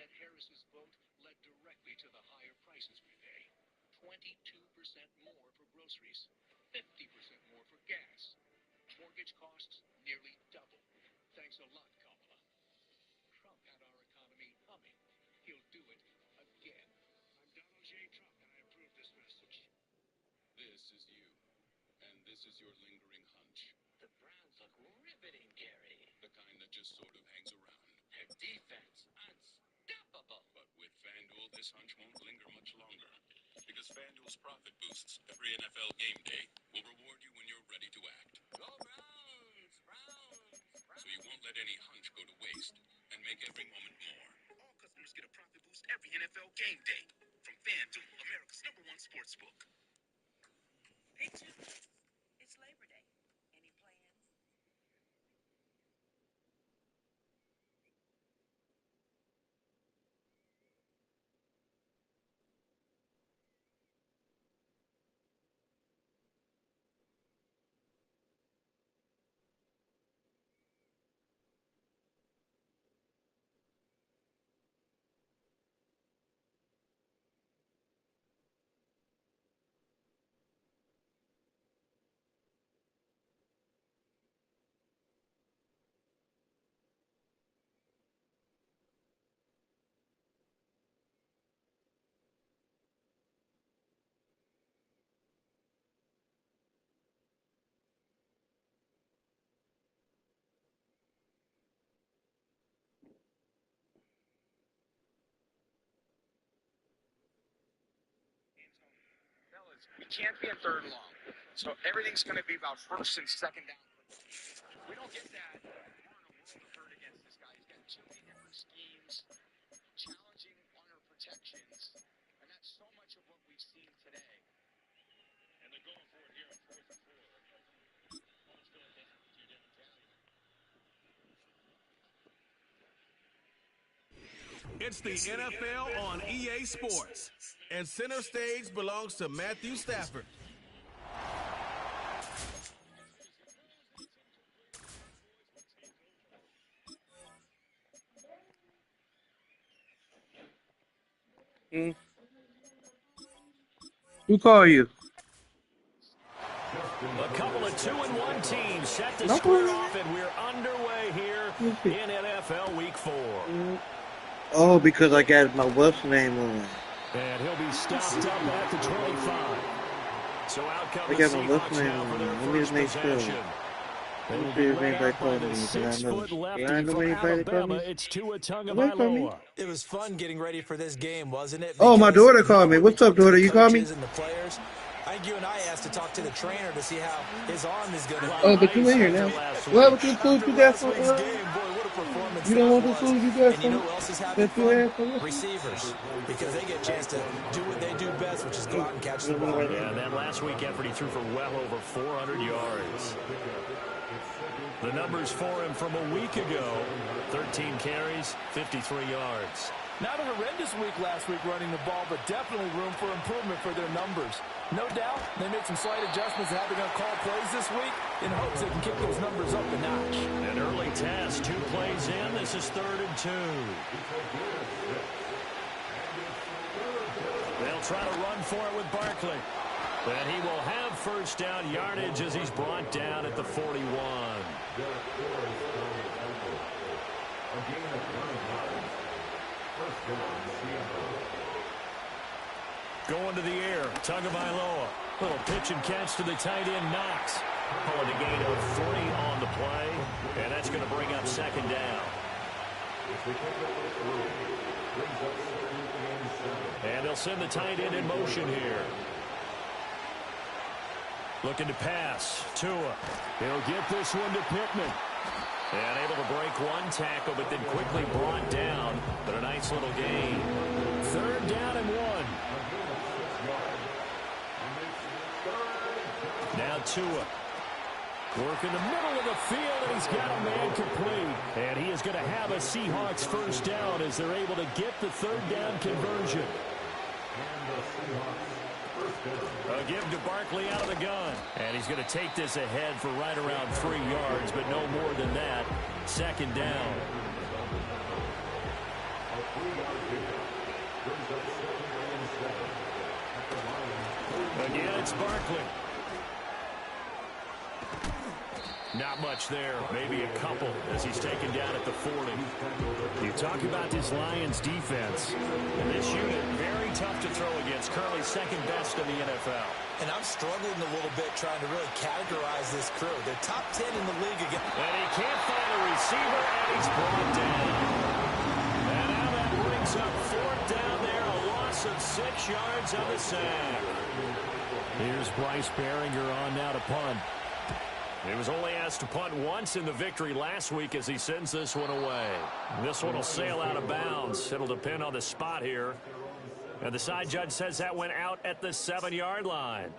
said Harris's vote led directly to the higher prices we pay. 22% more for groceries, 50% more for gas. Mortgage costs nearly double. Thanks a lot, Kamala. Trump had our economy humming. He'll do it again. I'm Donald J. Trump, and I approve this message. This is you, and this is your lingering hunch. The Browns look riveting, Gary. The kind that just sort of hangs around. Their defense, unstoppable. But with FanDuel, this hunch won't linger much longer. Because FanDuel's profit boosts every NFL game day will reward you when you're ready to act. Go Browns! Browns! So you won't let any hunch go to waste and make every moment more. All customers get a profit boost every NFL game day from FanDuel, America's #1 sportsbook. Hey, Jim. It's Labor Day. Any plans? Fellas, we can't be in third and long. So everything's going to be about first and second down. If we don't get that, we're in a world of hurt against this guy. He's got too many different schemes, challenging punter protections, and that's so much of what we've seen today. And they're going for it here on 4th and 4. Ball's going down to Devin Cassidy. It's the NFL on EA Sports, and center stage belongs to Matthew Stafford. Who call you? A couple of 2-1 teams set to square off, and we're underway here in NFL Week 4. Oh, because I got my what's name on. And he'll be stopped up at the 25. So out come I the got my what's Seahawks name now for on. their Let me just first make sure. possession. They will Let's be see if led anybody out by called the me. 6-foot lefty I know from anybody called Alabama. me. It's Tua Nobody called me. Tagovailoa. It was fun getting ready for this game, wasn't it? Oh, my Because daughter called me. What's up, daughter? You called me? coaches and the players. I think you and I asked to talk to the trainer to see how his arm is going to be. Oh, but you in here now. What with the food you got for Last week's game, boy, what a performance You don't that want the was. food you got And you know for who else is having that you fun? had for us? Receivers, because they get a chance to do what they do best, which is go out and catch the ball. Yeah, that last week effort, he threw for well over 400 yards. The numbers for him from a week ago: 13 carries, 53 yards. Not a horrendous week last week running the ball, but definitely room for improvement for their numbers. No doubt, they made some slight adjustments to how they're going to call plays this week in hopes they can kick those numbers up a notch. An early test, 2 plays in. This is 3rd and 2. They'll try to run for it with Barkley. And he will have first down yardage as he's brought down at the 41. Going to the air, Tagovailoa. Little pitch and catch to the tight end, Knox. Pulling a gain of 3 on the play, and that's going to bring up 2nd down. And they'll send the tight end in motion here. Looking to pass. Tua. He'll get this one to Pittman. And able to break one tackle, but then quickly brought down. But a nice little gain. 3rd down and 1. Now Tua. Working the middle of the field, and he's got a man complete. And he is going to have a Seahawks first down as they're able to get the 3rd down conversion. A give to Barkley out of the gun. And he's going to take this ahead for right around 3 yards, but no more than that. 2nd down. It's Barkley. Not much there, maybe a couple as he's taken down at the 40. You talk about this Lions defense, and this unit, very tough to throw against, currently second best in the NFL. And I'm struggling a little bit trying to really categorize this crew. They're top 10 in the league again. And he can't find a receiver, and he's brought down. And now that brings up fourth down there, a loss of 6 yards on the sack. Here's Bryce Baringer on now to punt. He was only asked to punt once in the victory last week as he sends this one away. This one will sail out of bounds. It'll depend on the spot here. And the side judge says that went out at the 7-yard line.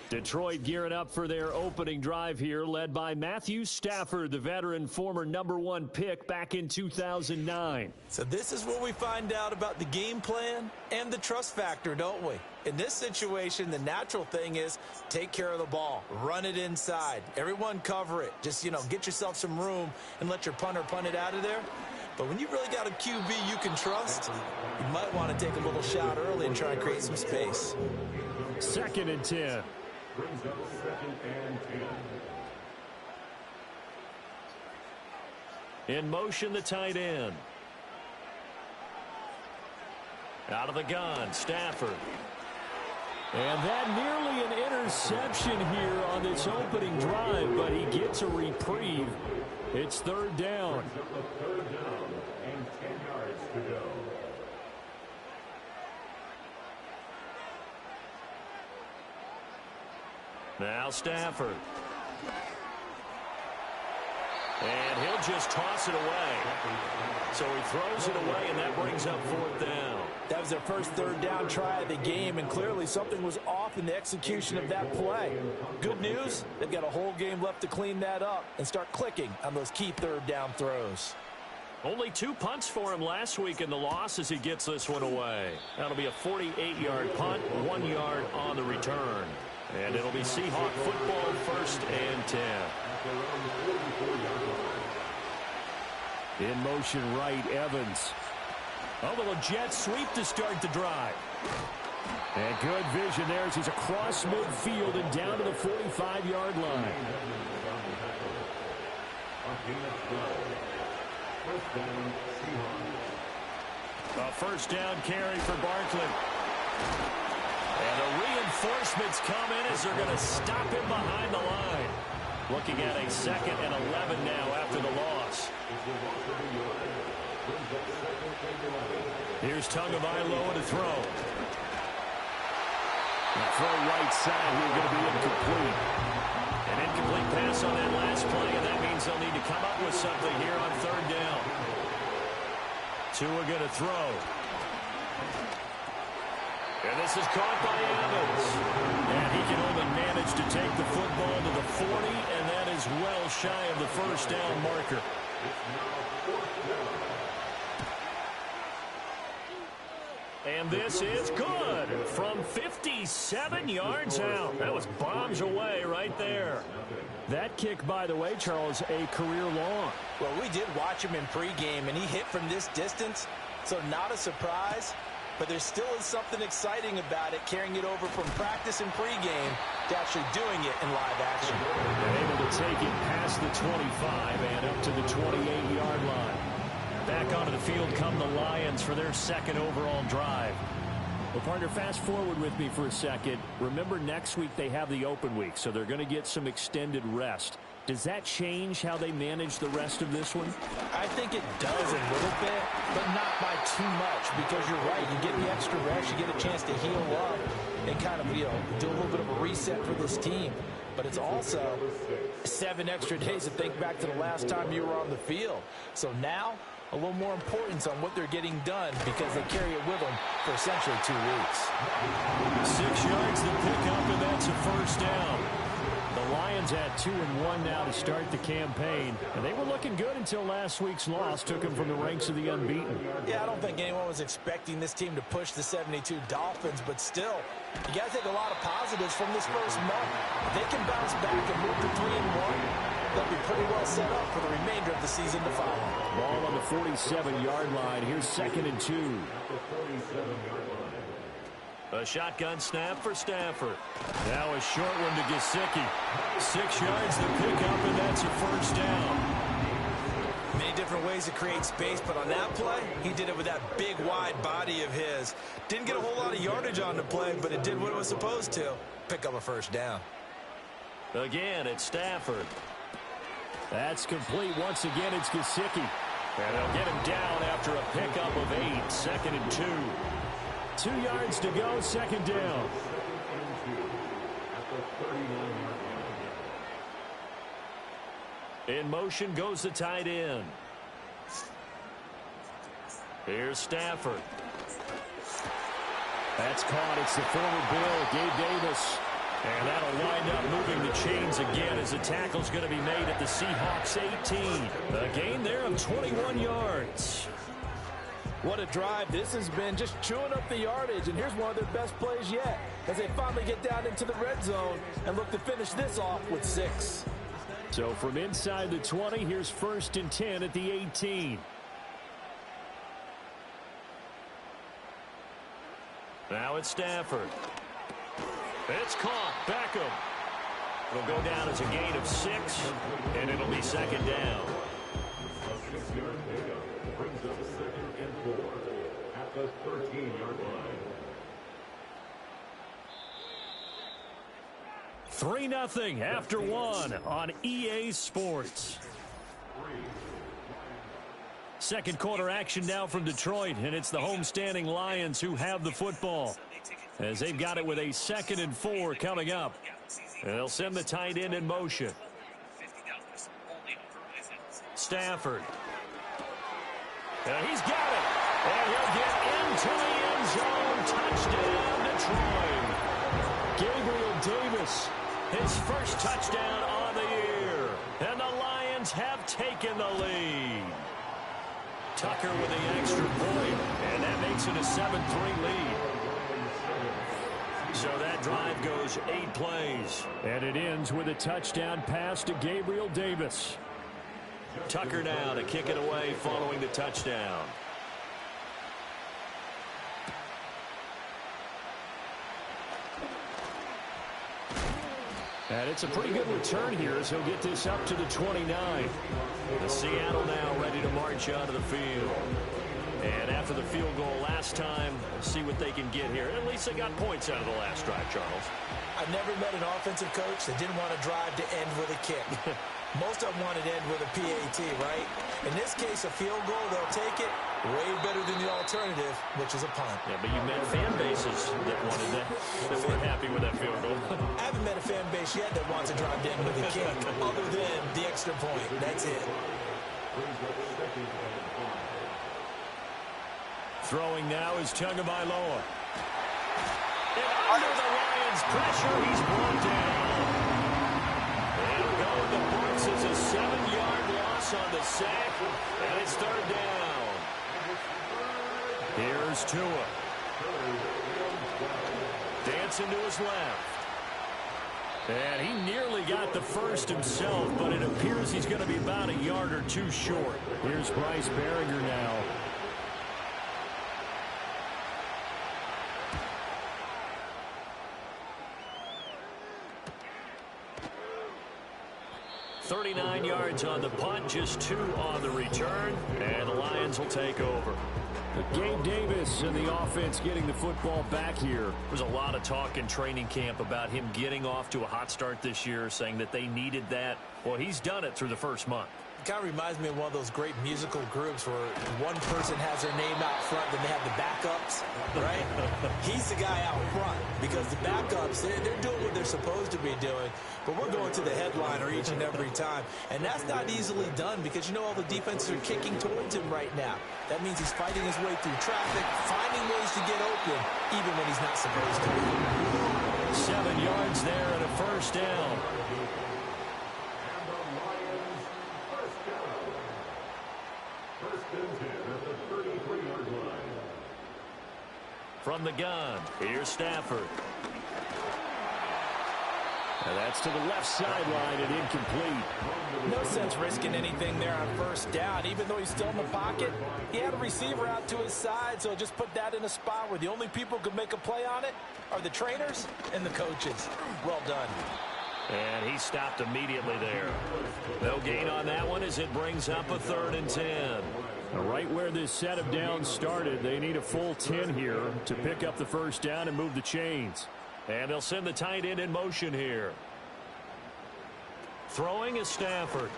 Detroit gearing up for their opening drive here, led by Matthew Stafford, the veteran, former #1 pick back in 2009. So this is where we find out about the game plan and the trust factor, don't we? In this situation, the natural thing is take care of the ball. Run it inside. Everyone cover it. Just, get yourself some room and let your punter punt it out of there. But when you really got a QB you can trust, you might want to take a little shot early and try and create some space. 2nd and 10. Brings up 2nd and 10. In motion, the tight end. Out of the gun, Stafford. And that nearly an interception here on this opening drive, but he gets a reprieve. It's 3rd down. Third down and 10 yards to go. Now Stafford. And he'll just toss it away. So he throws it away, and that brings up 4th down. That was their first 3rd down try of the game, and clearly something was off in the execution of that play. Good news, they've got a whole game left to clean that up and start clicking on those key 3rd down throws. Only 2 punts for him last week in the loss as he gets this one away. That'll be a 48-yard punt, 1 yard on the return. And it'll be Seahawk football, 1st and 10. In motion right, Evans. Oh, the jet sweep to start the drive. And good vision there as he's across midfield and down to the 45-yard line. A 1st down carry for Barkley. And the reinforcements come in as they're going to stop him behind the line. Looking at a 2nd and 11 now after the loss. Here's Tagovailoa to throw. The throw right side here going to be incomplete. An incomplete pass on that last play, and that means they'll need to come up with something here on 3rd down. Tua going to throw. And this is caught by Evans. And he can only manage to take the football to the 40, and that is well shy of the 1st down marker. And this is good from 57 yards out. That was bombs away right there. That kick, by the way, Charles, a career long. Well, we did watch him in pregame, and he hit from this distance, so not a surprise. But there still is something exciting about it, carrying it over from practice and pregame to actually doing it in live action. They're able to take it past the 25 and up to the 28-yard line. Back onto the field come the Lions for their 2nd overall drive. Well, partner, fast forward with me for a second. Remember, next week they have the open week, so they're going to get some extended rest. Does that change how they manage the rest of this one? I think it does a little bit, but not by too much, because you're right. You get the extra rest, you get a chance to heal up and kind of, do a little bit of a reset for this team. But it's also 7 extra days to think back to the last time you were on the field. So now, a little more importance on what they're getting done because they carry it with them for essentially 2 weeks. 6 yards to pick up, and that's a 1st down. The Lions had 2-1 now to start the campaign, and they were looking good until last week's loss took them from the ranks of the unbeaten. Yeah, I don't think anyone was expecting this team to push the 72 Dolphins, but still, you got to take a lot of positives from this first month. If they can bounce back and move to 3-1, they'll be pretty well set up for the remainder of the season to follow. Ball on the 47-yard line. Here's 2nd and 2. A shotgun snap for Stafford. Now a short one to Gesicki. 6 yards to pick up, and that's a first down. Many different ways to create space, but on that play, he did it with that big, wide body of his. Didn't get a whole lot of yardage on the play, but it did what it was supposed to. Pick up a first down. Again, it's Stafford. That's complete. Once again, it's Gesicki. And they'll get him down after a pickup of 8. 2nd and 2. 2 yards to go, second down. In motion goes the tight end. Here's Stafford. That's caught. It's the former Bill, Gabe Davis. And that'll wind up moving the chains again as the tackle's going to be made at the Seahawks 18. A gain there of 21 yards. What a drive. This has been just chewing up the yardage, and here's one of their best plays yet as they finally get down into the red zone and look to finish this off with 6. So from inside the 20, here's 1st and 10 at the 18. Now it's Stafford. It's caught. Beckham. It'll go down as a gain of 6, and it'll be second down. A 6-yard pickup brings up 2nd and 4 at the 13-yard line. 3-0 after 1 on EA Sports. Second quarter action now from Detroit, and it's the homestanding Lions who have the football, as they've got it with a 2nd and 4 coming up. And they'll send the tight end in motion. Stafford. And he's got it. And he'll get into the end zone. Touchdown, Detroit. Gabriel Davis, his first touchdown on the year. And the Lions have taken the lead. Tucker with the extra point, and that makes it a 7-3 lead. So that drive goes 8 plays. And it ends with a touchdown pass to Gabriel Davis. Tucker now to kick it away following the touchdown. And it's a pretty good return here as he'll get this up to the 29. The Seattle now ready to march out of the field. And after the field goal last time, see what they can get here. At least they got points out of the last drive, Charles. I've never met an offensive coach that didn't want to drive to end with a kick. Most of them want to end with a PAT, right? In this case, a field goal, they'll take it. Way better than the alternative, which is a punt. Yeah, but you met fan bases that wanted that, that weren't happy with that field goal. I haven't met a fan base yet that wants to drive to end with a kick, other than the extra point. That's it. Throwing now is Tagovailoa. And under the Lions' pressure, he's brought down. And going to Brooks is a 7-yard loss on the sack, and it's 3rd down. Here's Tua. Dancing to his left. And he nearly got the first himself, but it appears he's going to be about a yard or 2 short. Here's Bryce Baringer now. .39 yards on the punt, just 2 on the return, and the Lions will take over. Gabe Davis and the offense getting the football back here. There's a lot of talk in training camp about him getting off to a hot start this year, saying that they needed that. Well, he's done it through the first month. It kind of reminds me of one of those great musical groups where one person has their name out front, then they have the backups, right? He's the guy out front because the backups, they're doing what they're supposed to be doing, but we're going to the headliner each and every time. And that's not easily done because, you know, all the defenses are kicking towards him right now. That means he's fighting his way through traffic, finding ways to get open, even when he's not supposed to. 7 yards there and a first down. From the gun, here's Stafford. And that's to the left sideline and incomplete. No sense risking anything there on first down. Even though he's still in the pocket, he had a receiver out to his side, so just put that in a spot where the only people who could make a play on it are the trainers and the coaches. Well done. And he stopped immediately there. No gain on that one as it brings up a 3rd and 10. Right where this set of downs started, they need a full 10 here to pick up the first down and move the chains. And they'll send the tight end in motion here. Throwing is Stafford.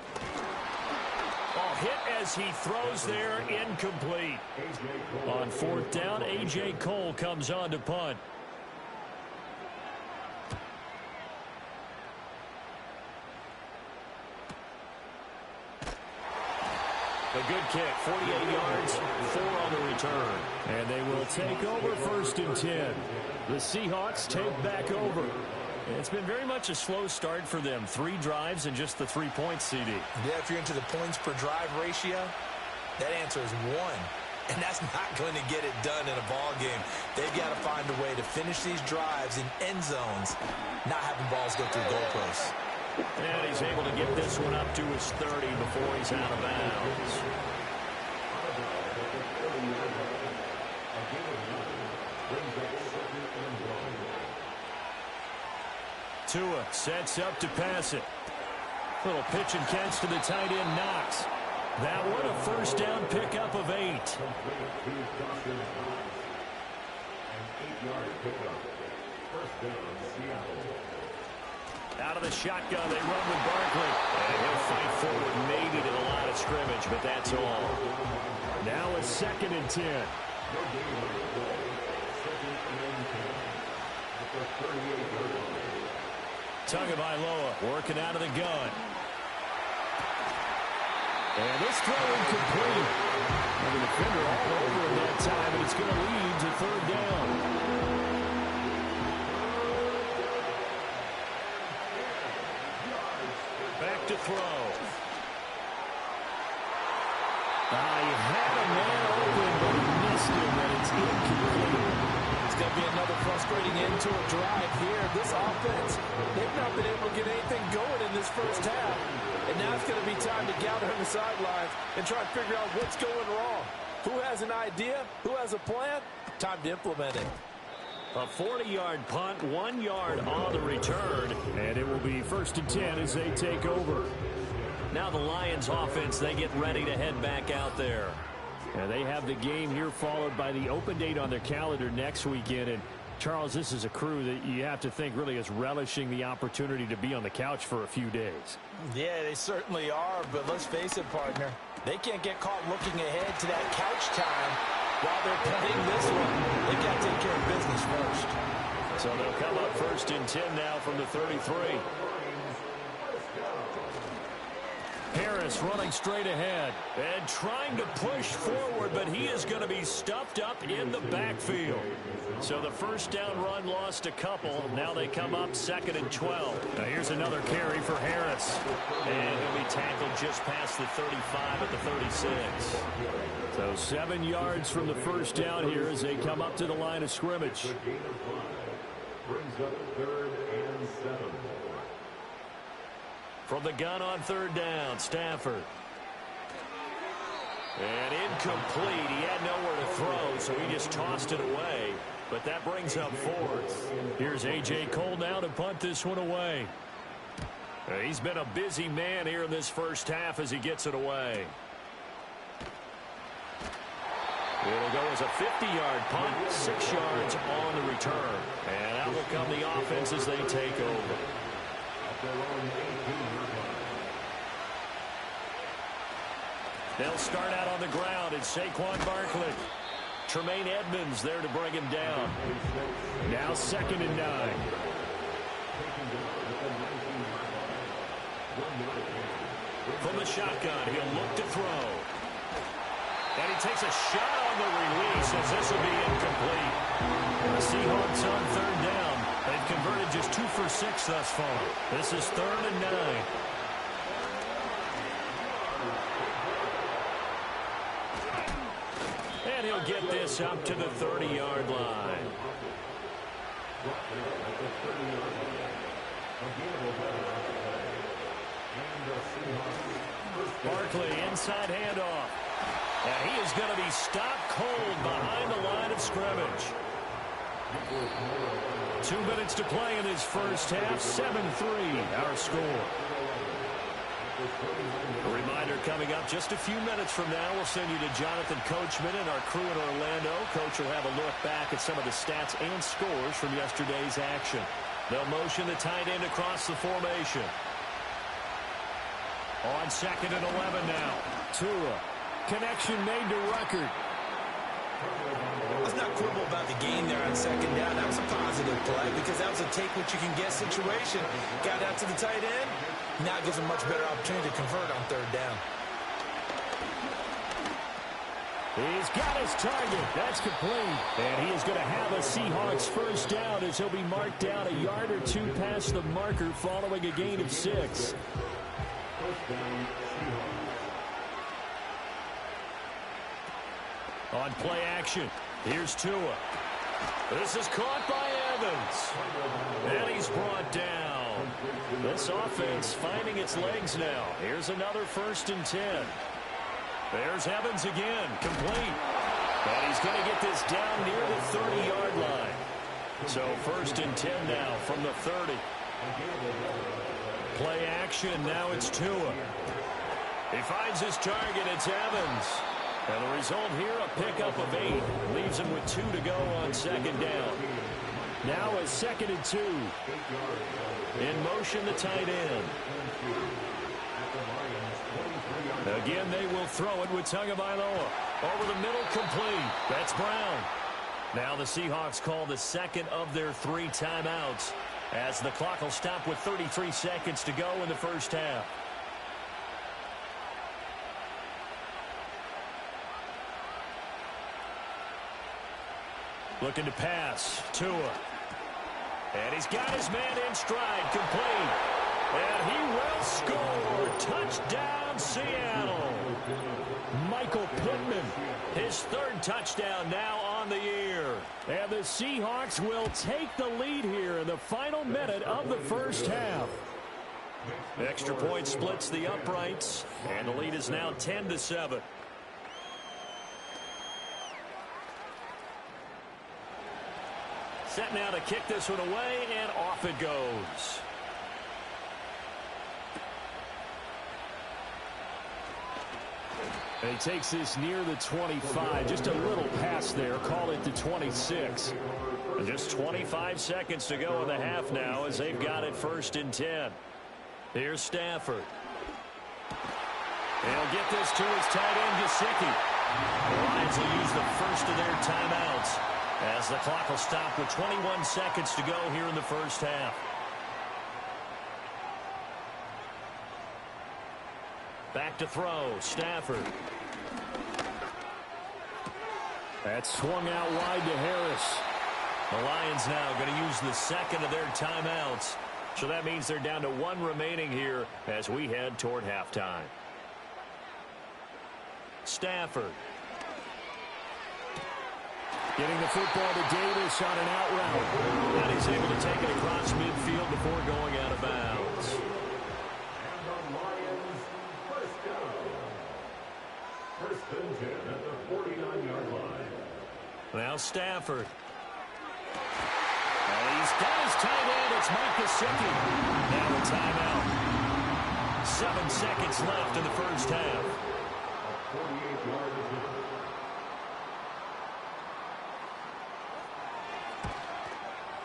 Oh, hit as he throws there, incomplete. On 4th down, A.J. Cole comes on to punt. A good kick, 48 yards, 4 on the return. And they will take over 1st and 10. The Seahawks take back over. It's been very much a slow start for them. 3 drives and just the 3 points, CD. Yeah, if you're into the points per drive ratio, that answer is 1. And that's not going to get it done in a ball game. They've got to find a way to finish these drives in end zones, not having balls go through goalposts. And he's able to get this one up to his 30 before he's out of bounds. Tua sets up to pass it. Little pitch and catch to the tight end, Knox. That one a first down pickup of 8. An 8-yard pickup. First down, Seattle. Out of the shotgun, they run with Barkley. And he'll fight forward maybe to the line of scrimmage, but that's all. Now a 2nd and 10. Tagovailoa working out of the gun. And this throw incomplete. And the defender all over him that time, and it's going to lead to 3rd down. Back to throw. He had a man open, but he missed him, and it's incomplete. It's going to be another frustrating end to a drive here. This offense, they've not been able to get anything going in this first half. And now it's going to be time to gather on the sidelines and try to figure out what's going wrong. Who has an idea? Who has a plan? Time to implement it. A 40-yard punt, 1 yard on the return. And it will be 1st and 10 as they take over. Now the Lions offense, they get ready to head back out there. And they have the game here followed by the open date on their calendar next weekend. And Charles, this is a crew that you have to think really is relishing the opportunity to be on the couch for a few days. Yeah, they certainly are, but let's face it, partner. They can't get caught looking ahead to that couch time while they're playing this one. They've got to take care of business first. So they'll come up 1st and 10 now from the 33. Harris running straight ahead and trying to push forward, but he is going to be stuffed up in the backfield. So the first down run lost a couple. Now they come up 2nd and 12. Now here's another carry for Harris. And he'll be tackled just past the 35 at the 36. So 7 yards from the first down here as they come up to the line of scrimmage. Brings up 3rd and 7. From the gun on 3rd down, Stafford. And incomplete. He had nowhere to throw, so he just tossed it away. But that brings up 4th. Here's A.J. Cole now to punt this one away. He's been a busy man here in this first half as he gets it away. It'll go as a 50-yard punt, 6 yards on the return. And out will come the offense as they take over. They'll start out on the ground. It's Saquon Barkley. Tremaine Edmonds there to bring him down. Now 2nd and 9. From the shotgun, he'll look to throw. And he takes a shot on the release as this will be incomplete. The Seahawks on 3rd down. They've converted just 2 for 6 thus far. This is 3rd and 9. And he'll get this up to the 30-yard line. Barkley inside handoff. And he is going to be stopped cold behind the line of scrimmage. 2 minutes to play in this first half. 7-3 our score. A reminder coming up just a few minutes from now. We'll send you to Jonathan Coachman and our crew in Orlando. Coach will have a look back at some of the stats and scores from yesterday's action. They'll motion the tight end across the formation. On 2nd and 11 now. Tua. Connection made to Ruckert. Let's not quibble about the gain there on 2nd down. That was a positive play because that was a take-what-you-can-get situation. Got out to the tight end. Now it gives him much better opportunity to convert on 3rd down. He's got his target. That's complete. And he is going to have a Seahawks first down as he'll be marked down a yard or two past the marker following a gain of 6. On play action, here's Tua. This is caught by Evans. And he's brought down. This offense finding its legs now. Here's another 1st and 10. There's Evans again, complete. And he's going to get this down near the 30-yard line. So 1st and 10 now from the 30. Play action, now it's Tua. He finds his target, it's Evans. And the result here, a pickup of 8. Leaves him with 2 to go on 2nd down. Now a 2nd and 2. In motion, the tight end. Again, they will throw it with Tagovailoa. Over the middle, complete. That's Brown. Now the Seahawks call the 2nd of their 3 timeouts, as the clock will stop with 33 seconds to go in the first half. Looking to pass. Tua. And he's got his man in stride. Complete. And he will score. Touchdown, Seattle. Michael Pittman. His 3rd touchdown now on the year. And the Seahawks will take the lead here in the final minute of the first half. Extra point splits the uprights. And the lead is now 10-7. Set now to kick this one away, and off it goes. And he takes this near the 25, just a little pass there, call it the 26. And just 25 seconds to go in the half now as they've got it 1st and 10. Here's Stafford. He'll get this to his tight end, Gesicki. The Lions will use the first of their timeouts, as the clock will stop with 21 seconds to go here in the first half. Back to throw, Stafford. That's swung out wide to Harris. The Lions now going to use the 2nd of their timeouts. So that means they're down to 1 remaining here as we head toward halftime. Stafford. Getting the football to Davis on an out route. And he's able to take it across midfield before going out of bounds. And the Lions first down. 1st and 10 at the 49-yard line. Now Stafford. And he's got his tight end. It's Mike Gesicki. Now a timeout. 7 seconds left in the first half. 48-yard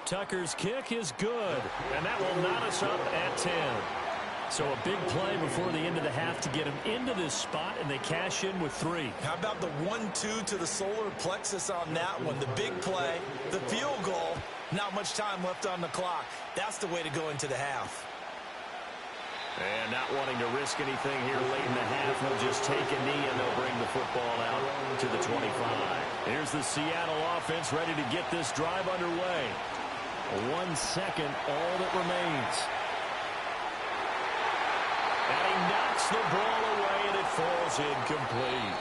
Tucker's kick is good, and that will knot us up at 10. So a big play before the end of the half to get him into this spot, and they cash in with 3. How about the 1-2 to the solar plexus on that one? The big play, the field goal, not much time left on the clock. That's the way to go into the half. And not wanting to risk anything here late in the half, they'll just take a knee and they'll bring the football out to the 25. Here's the Seattle offense ready to get this drive underway. 1 second, all that remains. And he knocks the ball away, and it falls incomplete.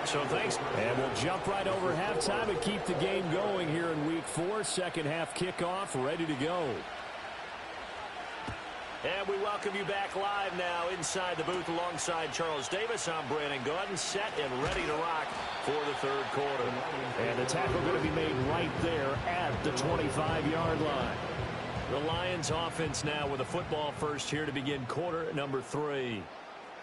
So thanks. And we'll jump right over halftime and keep the game going here in Week 4. Second half kickoff ready to go. And we welcome you back live now inside the booth alongside Charles Davis. I'm Brandon Gaudin, set and ready to rock for the third quarter. And the tackle going to be made right there at the 25-yard line. The Lions offense now with a football first here to begin quarter number 3.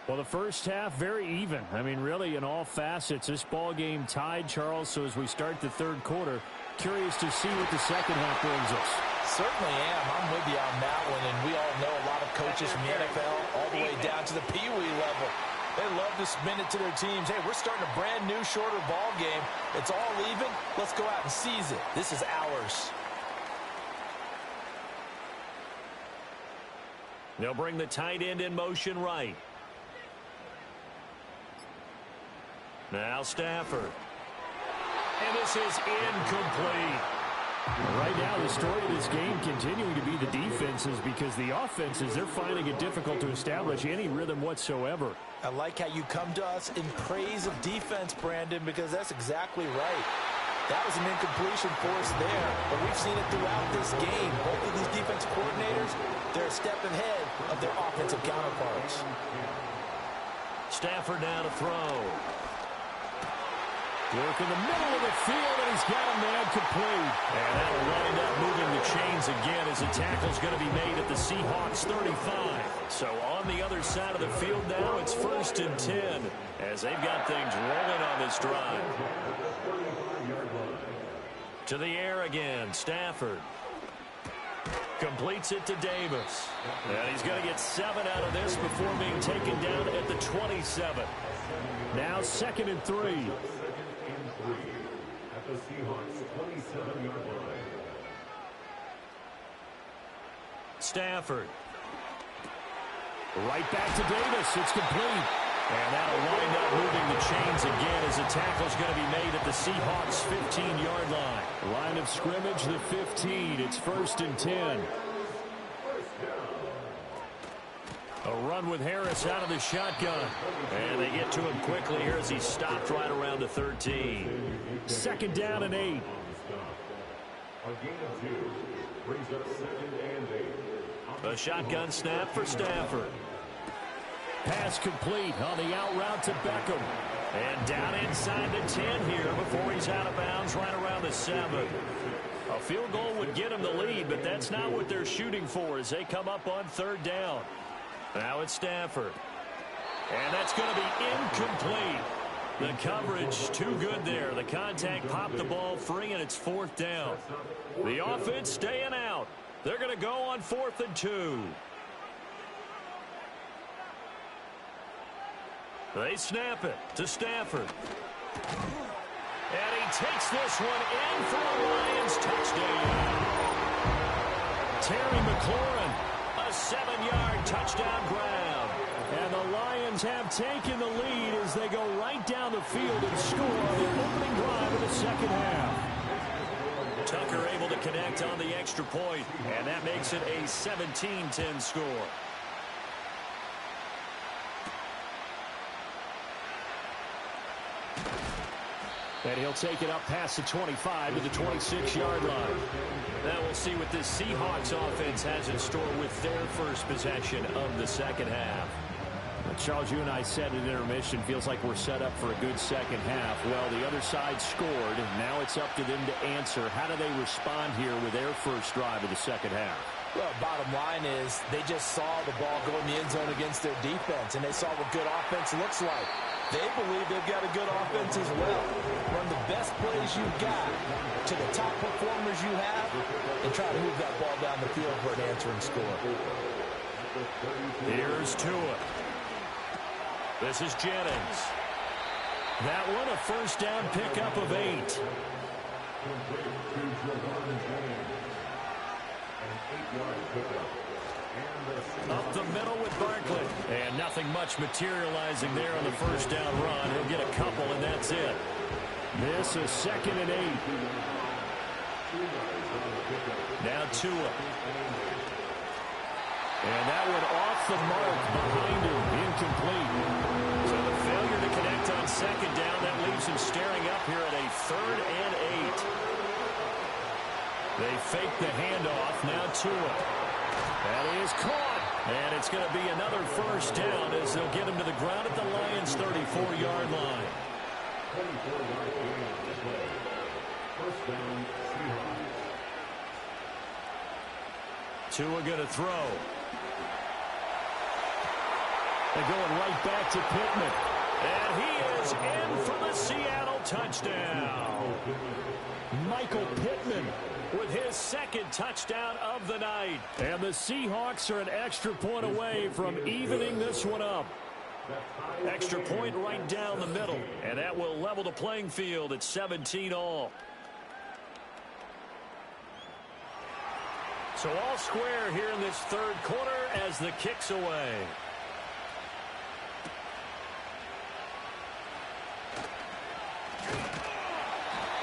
Well, the first half, very even. I mean, really, in all facets, this ball game tied, Charles. So as we start the third quarter, curious to see what the second half brings us. Certainly am. I'm with you on that one, and we all know a lot of coaches from the NFL all the way down to the Pee Wee level. They love to spin it to their teams. Hey, we're starting a brand new, shorter ball game. It's all even. Let's go out and seize it. This is ours. They'll bring the tight end in motion right. Now Stafford. And this is incomplete. Right now, the story of this game continuing to be the defenses, because the offenses, they're finding it difficult to establish any rhythm whatsoever. I like how you come to us in praise of defense, Brandon, because that's exactly right. That was an incompletion for us there, but we've seen it throughout this game. Both of these defense coordinators, they're a step ahead of their offensive counterparts. Stafford now to throw. Work in the middle of the field, and he's got a man complete. And that'll wind up moving the chains again as the tackle's going to be made at the Seahawks 35. So on the other side of the field now, it's 1st and 10 as they've got things rolling on this drive. To the air again, Stafford. Completes it to Davis. And he's going to get 7 out of this before being taken down at the 27. Now 2nd and 3. At the Seahawks 27-yard line. Stafford. Right back to Davis. It's complete. And that'll wind up moving the chains again as the tackle's going to be made at the Seahawks 15-yard line. Line of scrimmage, the 15. It's 1st and 10. A run with Harris out of the shotgun. And they get to him quickly here as he's stopped right around the 13. 2nd down and 8. A gain of 2 brings up 2nd and 8. A shotgun snap for Stafford. Pass complete on the out route to Beckham. And down inside the 10 here before he's out of bounds right around the 7. A field goal would get him the lead, but that's not what they're shooting for as they come up on 3rd down. Now it's Stafford. And that's going to be incomplete. The coverage too good there. The contact popped the ball free, and it's 4th down. The offense staying out. They're going to go on 4th and 2. They snap it to Stafford. And he takes this one in for a Lions touchdown. Terry McLaurin, a 7-yard touchdown grab. And the Lions have taken the lead as they go right down the field and score on the opening drive of the second half. Tucker able to connect on the extra point, and that makes it a 17-10 score. And he'll take it up past the 25 to the 26-yard line. Now we'll see what this Seahawks offense has in store with their first possession of the second half. Charles, you and I said at intermission, feels like we're set up for a good second half. Well, the other side scored. Now it's up to them to answer. How do they respond here with their first drive of the second half? Well, bottom line is they just saw the ball go in the end zone against their defense, and they saw what good offense looks like. They believe they've got a good offense as well. Run the best plays you've got to the top performers you have and try to move that ball down the field for an answering score. Here's Tua. This is Jennings. That one a first down pickup of 8. Up the middle with Barkley. And nothing much materializing there on the first down run. He'll get a couple, and that's it. This is 2nd and 8. Now Tua. And that one off the mark behind him. Incomplete. So the failure to connect on second down, that leaves him staring up here at a 3rd and 8. They fake the handoff. Now Tua. That is caught. And it's going to be another first down as they'll get him to the ground at the Lions' 34-yard line. 24-yard gain on the play. First down, Seahawks. Tua going to throw. They're going right back to Pittman. And he is in for the Seattle touchdown. Michael Pittman with his second touchdown of the night. And the Seahawks are an extra point away from evening this one up. Extra point right down the middle. And that will level the playing field at 17 all. So all square here in this third quarter as the kick's away.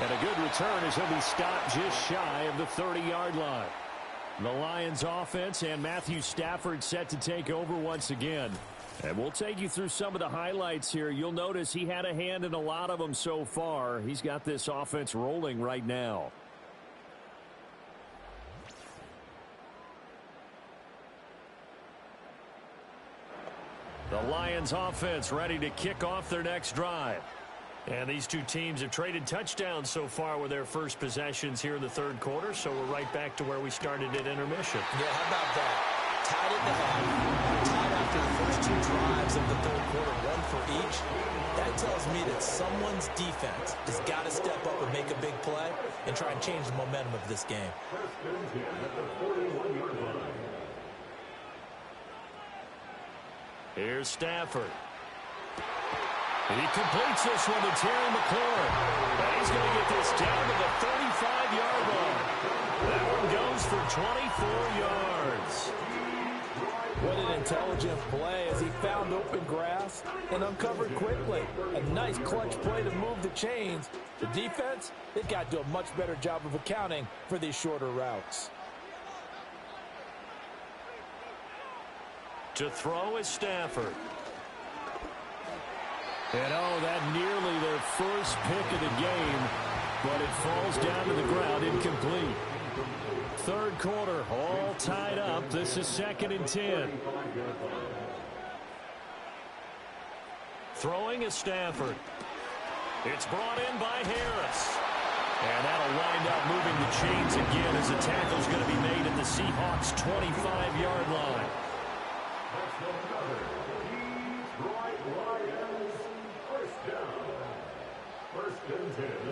And a good return as he'll be stopped just shy of the 30-yard line. The Lions offense and Matthew Stafford set to take over once again. And we'll take you through some of the highlights here. You'll notice he had a hand in a lot of them so far. He's got this offense rolling right now. The Lions offense ready to kick off their next drive. And these two teams have traded touchdowns so far with their first possessions here in the third quarter, so we're right back to where we started at intermission. Yeah, how about that? Tied at the half, tied after the first two drives of the third quarter, one for each. That tells me that someone's defense has got to step up and make a big play and try and change the momentum of this game. Here's Stafford. He completes this one to Terry McLaurin. And he's going to get this down to the 35-yard line. That one goes for 24 yards. What an intelligent play as he found open grass and uncovered quickly. A nice clutch play to move the chains. The defense, they've got to do a much better job of accounting for these shorter routes. To throw is Stafford. And oh, that nearly their first pick of the game, but it falls down to the ground incomplete. Third quarter, all tied up. This is 2nd and 10. Throwing is Stafford. It's brought in by Harris. And that'll wind up moving the chains again as the tackle's going to be made at the Seahawks' 25-yard line.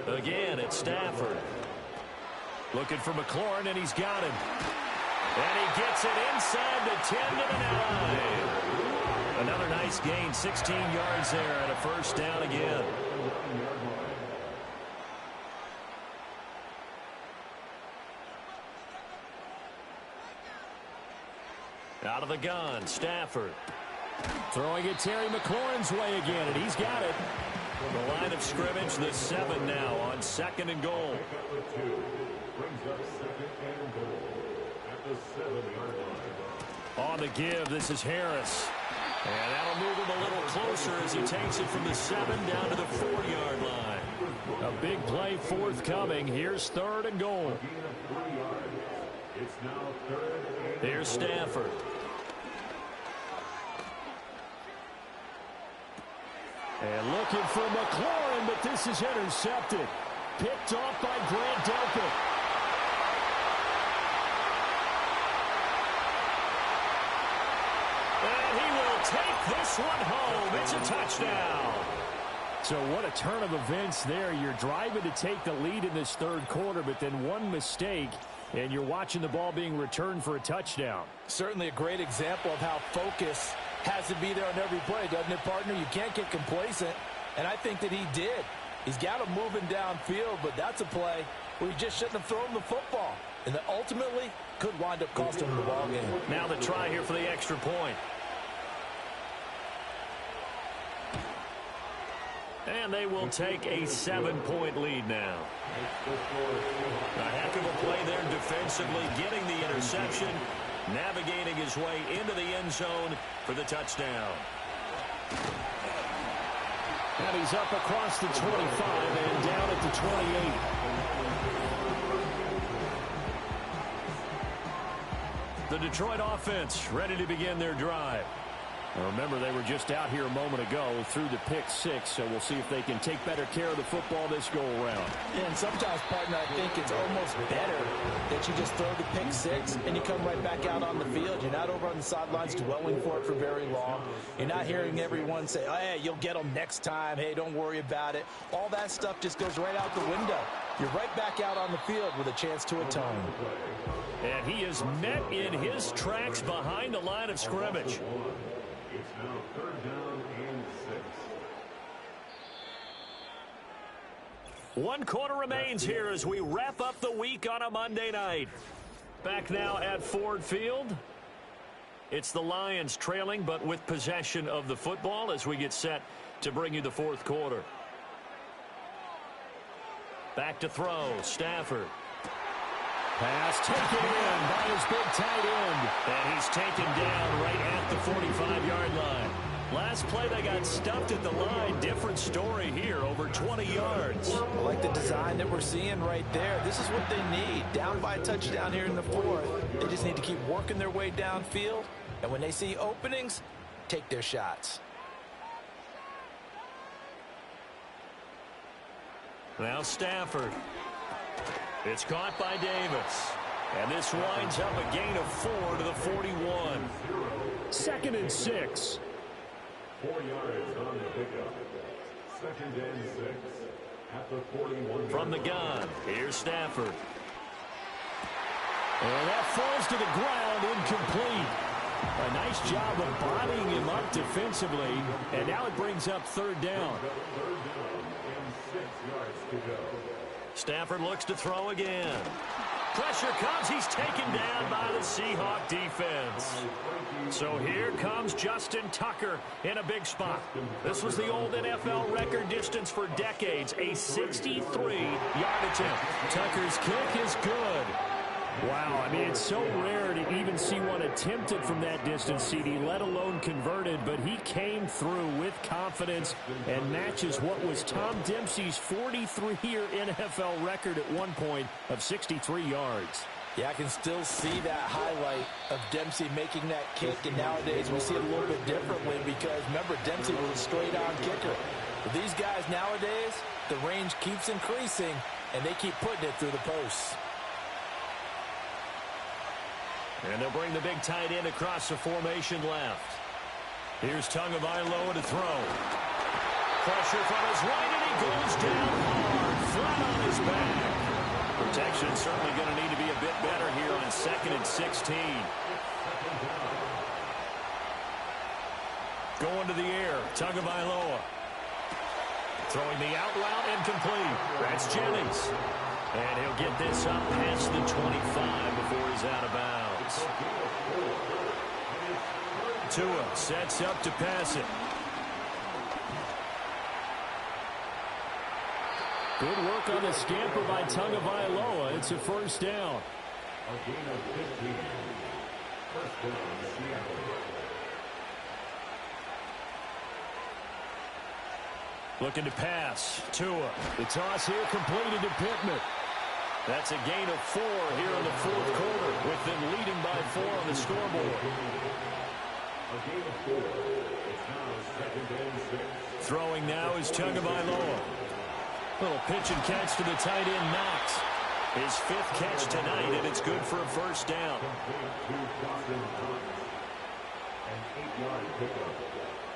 Again, it's Stafford. Looking for McLaurin, and he's got him. And he gets it inside the 10 to the 9. Another nice gain, 16 yards there, and a first down again. Out of the gun, Stafford. Throwing it Terry McLaurin's way again, and he's got it. The line of scrimmage, the 7 now on 2nd and goal. On the give, this is Harris. And that'll move him a little closer as he takes it from the 7 down to the 4-yard line. A big play forthcoming. Here's 3rd and goal. Here's Stafford. And looking for McLaurin, but this is intercepted. Picked off by Grant Delpit. And he will take this one home. It's a touchdown. So what a turn of events there. You're driving to take the lead in this third quarter, but then one mistake, and you're watching the ball being returned for a touchdown. Certainly a great example of how focus has to be there on every play, doesn't it, partner? You can't get complacent, and I think that he did. He's got him moving downfield, but that's a play where he just shouldn't have thrown the football, and that ultimately could wind up costing him the ball game. Now the try here for the extra point. And they will take a 7-point lead now. A heck of a play there defensively, getting the interception, navigating his way into the end zone for the touchdown. And he's up across the 25 and down at the 28. The Detroit offense ready to begin their drive. Now remember, they were just out here a moment ago through the pick six, so we'll see if they can take better care of the football this go-around. Yeah, and sometimes, partner, I think it's almost better that you just throw the pick six and you come right back out on the field. You're not over on the sidelines dwelling for it for very long. You're not hearing everyone say, oh, hey, you'll get them next time. Hey, don't worry about it. All that stuff just goes right out the window. You're right back out on the field with a chance to atone. And he is met in his tracks behind the line of scrimmage. It's now 3rd down and 6. 1 quarter remains here as we wrap up the week on a Monday night. Back now at Ford Field. It's the Lions trailing, but with possession of the football as we get set to bring you the 4th quarter. Back to throw, Stafford. Pass taken in by his big tight end. And he's taken down right at the 45-yard line. Last play, they got stuffed at the line. Different story here, over 20 yards. I like the design that we're seeing right there. This is what they need. Down by a touchdown here in the 4th. They just need to keep working their way downfield. And when they see openings, take their shots. Now Stafford. It's caught by Davis. And this winds up a gain of 4 to the 41. 2nd and 6. 4 yards on the pickup. 2nd and 6 at the 41. From the gun, here's Stafford. And that falls to the ground, incomplete. A nice job of bodying him up defensively. And now it brings up 3rd down. 3rd down and 6 yards to go. Stafford looks to throw again. Pressure comes. He's taken down by the Seahawk defense. So here comes Justin Tucker in a big spot. This was the old NFL record distance for decades, a 63-yard attempt. Tucker's kick is good. Wow, I mean, it's so rare to even see one attempted from that distance, CD, let alone converted, but he came through with confidence and matches what was Tom Dempsey's 43-year NFL record at one point of 63 yards. Yeah, I can still see that highlight of Dempsey making that kick, and nowadays we see it a little bit differently because, remember, Dempsey was a straight-on kicker. But these guys nowadays, the range keeps increasing, and they keep putting it through the posts. And they'll bring the big tight end across the formation left. Here's Tagovailoa to throw. Pressure from his right, and he goes down hard, flat on his back. Protection certainly going to need to be a bit better here on 2nd and 16. Going to the air, Tagovailoa. Throwing the out route, incomplete. That's Jennings. And he'll get this up past the 25 before he's out of bounds. Tua sets up to pass it. Good work on the scamper by Tagovailoa. It's a 1st down. A gain of 15. 1st down, Seattle. Looking to pass. Tua. The toss here completed to Pittman. That's a gain of 4 here in the 4th quarter, with them leading by 4 on the scoreboard. A gain of 4. It's now 2nd and 6. Throwing now is Tagovailoa. Little pitch and catch to the tight end, Knox. His 5th catch tonight, and it's good for a 1st down. Complete to Dawson Knox. An 8-yard pickup.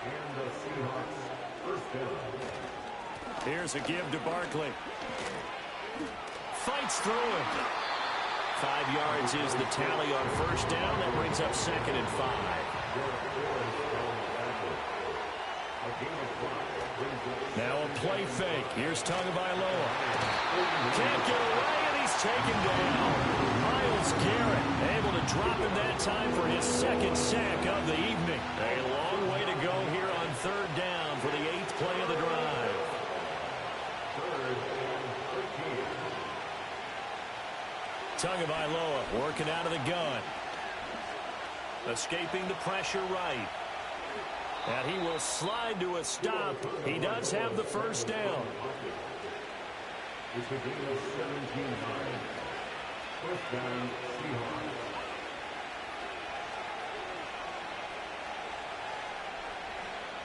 And the Seahawks 1st down. Here's a give to Barkley. Fights through him. 5 yards is the tally on 1st down. That brings up 2nd and 5. Now a play fake. Here's Tagovailoa. Can't get away, and he's taken down. Myles Garrett able to drop him that time for his 2nd sack of the evening. A long way to go here on 3rd down for the 8th play of the drive. 3rd and 13. Tagovailoa working out of the gun. Escaping the pressure right. And he will slide to a stop. He does have the 1st down. It's a gain of 17. 1st down, Seahawks.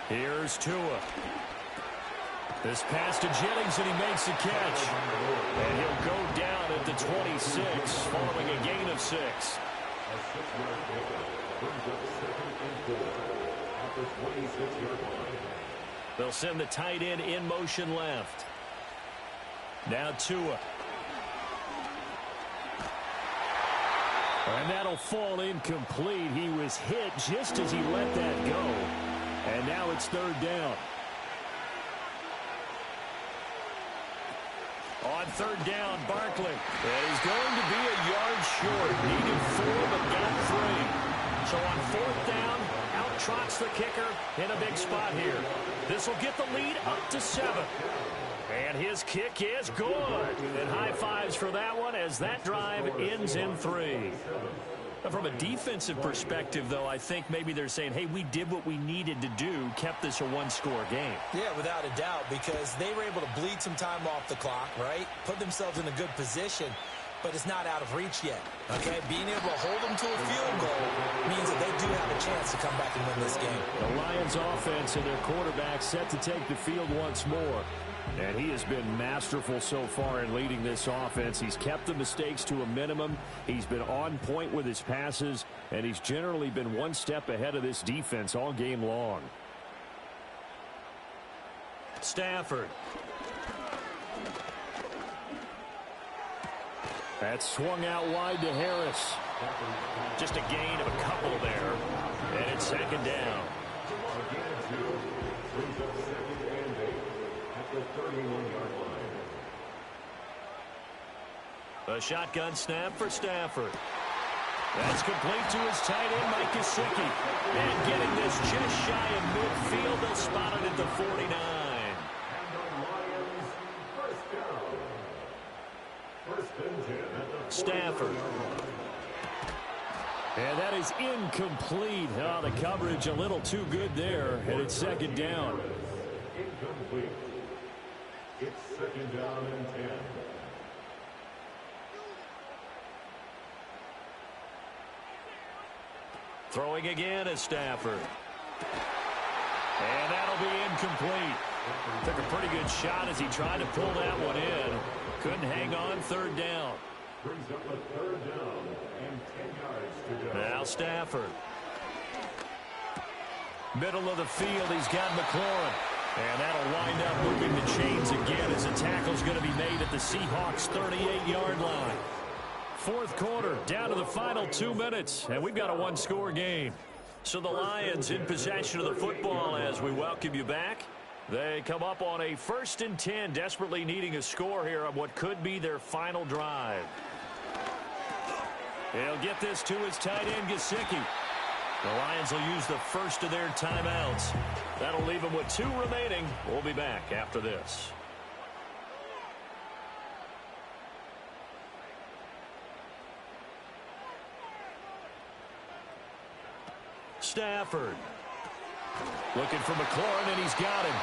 Here's Tua. This pass to Jennings, and he makes the catch. And he'll go down at the 26 following a gain of 6. They'll send the tight end in motion left. Now Tua. And that'll fall incomplete. He was hit just as he let that go. And now it's third down. On third down, Barkley. And he's going to be a yard short. Needed 4, but got 3. So on fourth down, out trots the kicker in a big spot here. This will get the lead up to 7. And his kick is good. And high fives for that one as that drive ends in 3. From a defensive perspective, though, I think maybe they're saying, hey, we did what we needed to do, kept this a one-score game. Yeah, without a doubt, because they were able to bleed some time off the clock, right? Put themselves in a good position, but it's not out of reach yet, okay? Being able to hold them to a field goal means that they do have a chance to come back and win this game. The Lions offense and their quarterback set to take the field once more. And he has been masterful so far in leading this offense. He's kept the mistakes to a minimum. He's been on point with his passes, and he's generally been one step ahead of this defense all game long. Stafford. That's swung out wide to Harris. Just a gain of a couple there. And it's second down. A shotgun snap for Stafford. That's complete to his tight end, Mike Gesicki. And getting this just shy of midfield, they'll spot it at the 49. Stafford. And that is incomplete. Oh, the coverage a little too good there, and it's second down. Incomplete. It's second down and 10. Throwing again is Stafford. And that'll be incomplete. Took a pretty good shot as he tried to pull that one in. Couldn't hang on, third down. Brings up a third down and 10 yards to go. Now Stafford. Middle of the field, he's got McLaurin. And that'll wind up moving the chains again as the tackle's going to be made at the Seahawks' 38-yard line. Fourth quarter, down to the final 2 minutes, and we've got a one-score game. So the Lions in possession of the football as we welcome you back. They come up on a 1st and 10, desperately needing a score here on what could be their final drive. He'll get this to his tight end, Gesicki. The Lions will use the first of their timeouts. That'll leave them with 2 remaining. We'll be back after this. Stafford. Looking for McLaurin, and he's got him.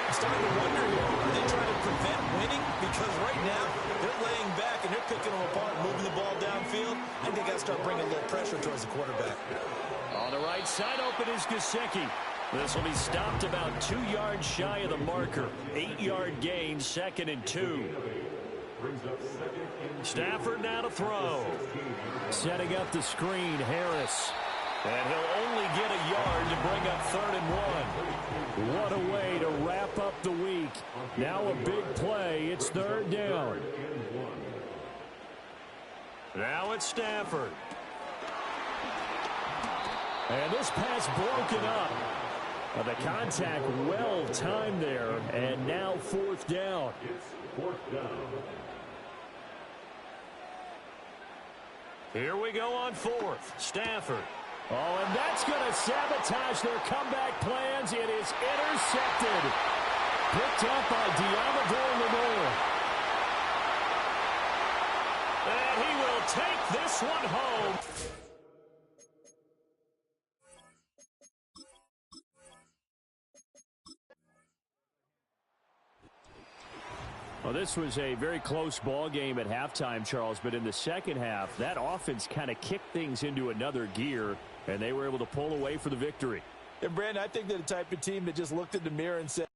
I'm starting to wonder here, are they trying to prevent winning? Because right now, they're laying back and they're picking them apart, moving the ball downfield. I think they got to start bringing a little pressure towards the quarterback. On the right side, open is Gesicki. This will be stopped about 2 yards shy of the marker. 8-yard gain, 2nd and 2. Stafford now to throw. Setting up the screen, Harris. And he'll only get a yard to bring up 3rd and 1. What a way to wrap up the week. Now a big play. It's 3rd down. Now it's Stafford. And this pass broken up. The contact well timed there. And now 4th down. It's 4th down. Here we go on 4th. Stafford. Oh, and that's going to sabotage their comeback plans. It is intercepted. Picked up by Deommodore Lenoir. And he will take this one home. Well, this was a very close ball game at halftime, Charles, but in the second half, that offense kind of kicked things into another gear, and they were able to pull away for the victory. And, Brandon, I think they're the type of team that just looked in the mirror and said,